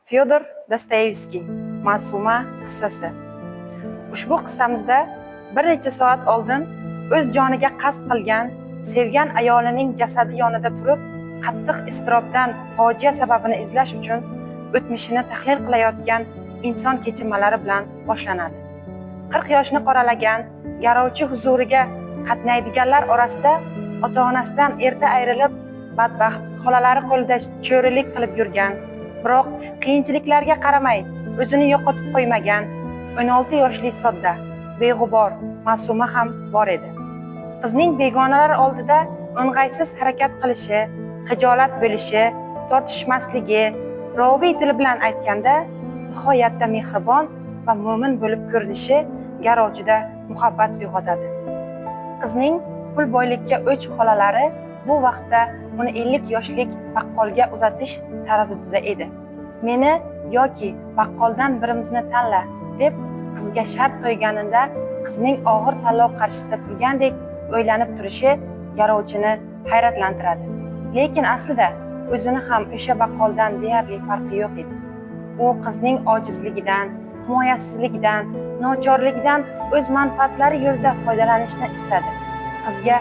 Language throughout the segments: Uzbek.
Fyodor Dostoyevskiy Ma'suma qissasi. Ushbu qissamizda bir necha soat oldin o'z joniga qasd qilgan, sevgan ayolining jasadi yonida turib, qattiq iztirobdan fojia sababini izlash uchun o'tmishini tahlil qilayotgan inson kechinmalari bilan boshlanadi. 40 yoshni qoralagan, garovchi huzuriga qatnaydiganlar orasida ota-onasidan erta ayrilib, badbaxt xolalari qo'lida cho'rilik qilib yurgan, biroq qiyinchiliklarga qaramay o'zini yo'qotib qo'ymagan 16 yoshli sodda, beg'ubor Ma'suma ham bor edi. Qizning begonalar oldida o'ng'aysiz harakat qilishi, xijolat bo'lishi, tortishmasligi, roviy tili bilan aytganda, nihoyatda mehribon va mo'min bo'lib ko'rinishi garovchida muhabbat uyg'otadi. Qizning pul boylikka o'ch xolalari bu vaqtda uni 50 yoshlik baqqolga uzatish taraddudida edi. Meni yoki baqqoldan birimizni tanla deb qizga shart qo'yganida qizning og'ir tanlov qarshisida turgandek o'ylanib turishi garovchini hayratlantiradi. Lekin aslida o'zini ham o'sha baqqoldan deyarli farqi yo'q edi. U qizning ojizligidan, himoyasizligidan, nochorligidan o'z manfaatlari yo'lida foydalanishni istadi. Qizga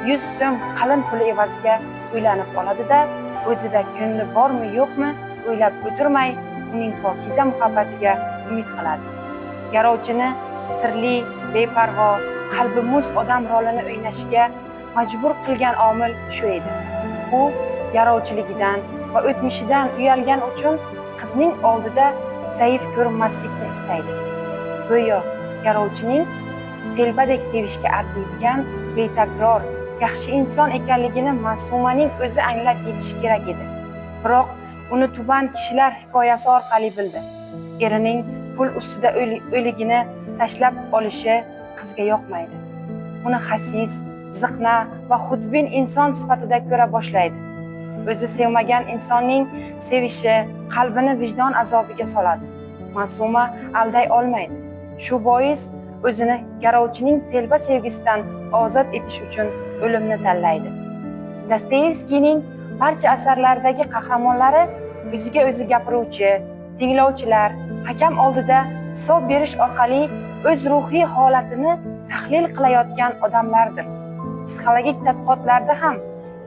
100 so'm qalin puli evaziga uylanib oladi-da, o'zida ko'ngli bormi yo'qmi o'ylab o'tirmay, uning pokiza muhabbatiga umid qiladi. Garovchini sirli, beparvo, qalbi muz odam rolini o'ynashga majbur qilgan omil shu edi. U garovchiligidan va o'tmishidan uyalgan uchun qizning oldida zaif ko'rinmaslikni istaydi. Go'yo garovchining telbadek sevishga arziydigan, betakror, yaxshi inson ekanligini Ma'sumaning o'zi anglab yetishi kerak edi. Biroq uni tuban kishilar hikoyasi orqali bildi. Erining pul ustida o'ligini tashlab olishi qizga yoqmaydi. Uni xasis, ziqna va xudbin inson sifatida ko'ra boshlaydi. O'zi sevmagan insonning sevishi qalbini vijdon azobiga soladi. Ma'suma alday olmaydi. Shu bois o'zini garovchining telba sevgisidan ozod etish uchun o'limni tanlaydi. Dostoyevskiyning barcha asarlaridagi qahramonlari o'ziga o'zi gapiruvchi, tinglovchilar, hakam oldida hisob berish orqali o'z ruhiy holatini tahlil qilayotgan odamlardir. Psixologik tadqiqotlarda ham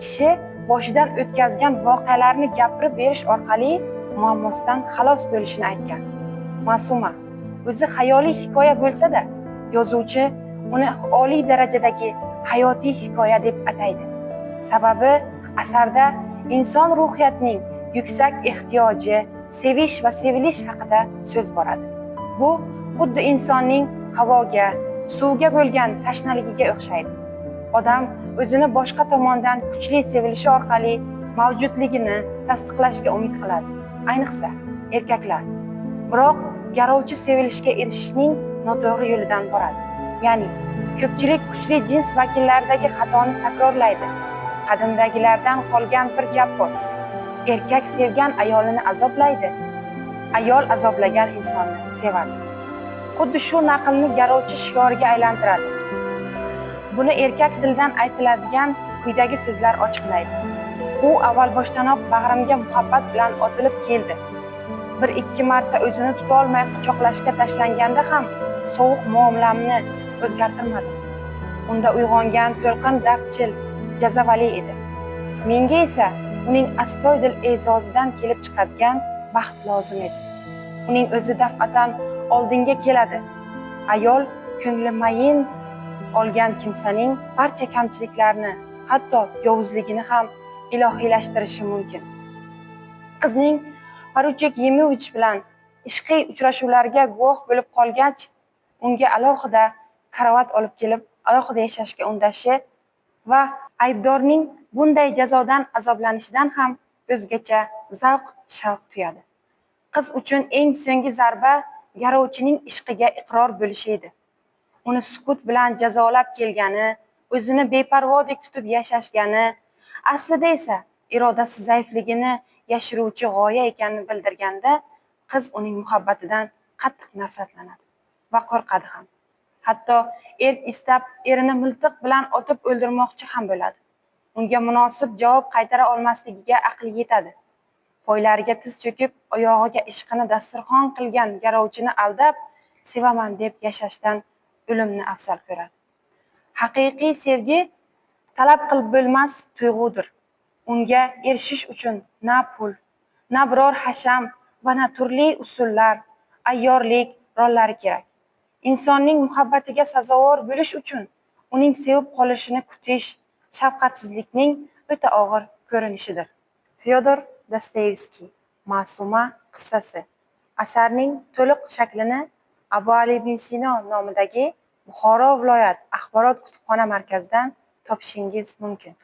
kishi boshidan o'tkazgan voqealarni gapirib berish orqali muammosidan xalos bo'lishini aytgan. Ma'suma o'zi xayoliy hikoya bo'lsa-da, yozuvchi uni oliy darajadagi hayotiy hikoya deb ataydi. Sababi asarda inson ruhiyatining yuksak ehtiyoji, sevish va sevilish haqida so'z boradi. Bu xuddi insonning havoga, suvga bo'lgan tashnaligiga o'xshaydi. Odam o'zini boshqa tomondan kuchli sevilishi orqali mavjudligini tasdiqlashga umid qiladi. Ayniqsa erkaklar. Biroq garovchi sevilishga erishishning noto'g'ri yo'lidan boradi. Ya'ni ko'pchilik kuchli jins vakillaridagi xatoni takrorlaydi. Qadimdagilardan qolgan bir gap bor. Erkak sevgan ayolini azoblaydi, ayol azoblagan insonni sevadi. Xuddi shu naqlni garovchi shioriga aylantiradi. Buni erkak tilidan aytiladigan quyidagi so'zlar ochiqlaydi. U avval boshdanoq bag'rimga muhabbat bilan otilib keldi. 1-2 marta o'zini tuta olmay quchoqlashga tashlanganda ham sovuq muomalamni o'zgartirmadi. Unda uyg'ongan to'lqin dardchil, jazavali edi. Menga esa uning astoydil e'zozidan kelib chiqadigan baxt lozim edi. Uning o'zi daf'atan oldinga keladi. Ayol ko'ngli mayin olgan kimsaning barcha kamchiliklarini, hatto yovuzligini ham ilohiylashtirishi mumkin. Qizning Poruchek Yemovich bilan ishqiy uchrashuvlarga guvoh bo'lib qolgach, unga alohida karavot olib kelib, alohida yashashga undashi va aybdorning bunday jazodan azoblanishidan ham o'zgacha zavq-shavq tuyadi. Qiz uchun eng so'nggi zarba garovchining ishqiga iqror bo'lishi edi. Uni sukut bilan jazolab kelgani, o'zini beparvodek tutib yashashgani, aslida esa irodasi zaifligini yashiruvchi g'oya ekanini bildirganda, qiz uning muhabbatidan qattiq nafratlanadi va qo'rqadi ham. Hatto istab erini miltiq bilan otib o'ldirmoqchi ham bo'ladi. Unga munosib javob qaytara olmasligiga aqli yetadi. Poylariga tiz cho'kib, oyog'iga ishqini dasturxon qilgan garovchini aldab, sevaman deb yashashdan o'limni afzal ko'radi. Haqiqiy sevgi talab qilib bo'lmas tuyg'udir. Unga erishish uchun na pul, na biror hasham va na turli usullar, ayyorlik rollari kerak. Insonning muhabbatiga sazovor bo'lish uchun uning sevib qolishini kutish shafqatsizlikning o'ta og'ir ko'rinishidir. Fyodor Dostoyevskiy Ma'suma qissasi asarning to'liq shaklini Abu Ali ibn Sino nomidagi Buxoro viloyat axborot kutubxona markazidan topishingiz mumkin.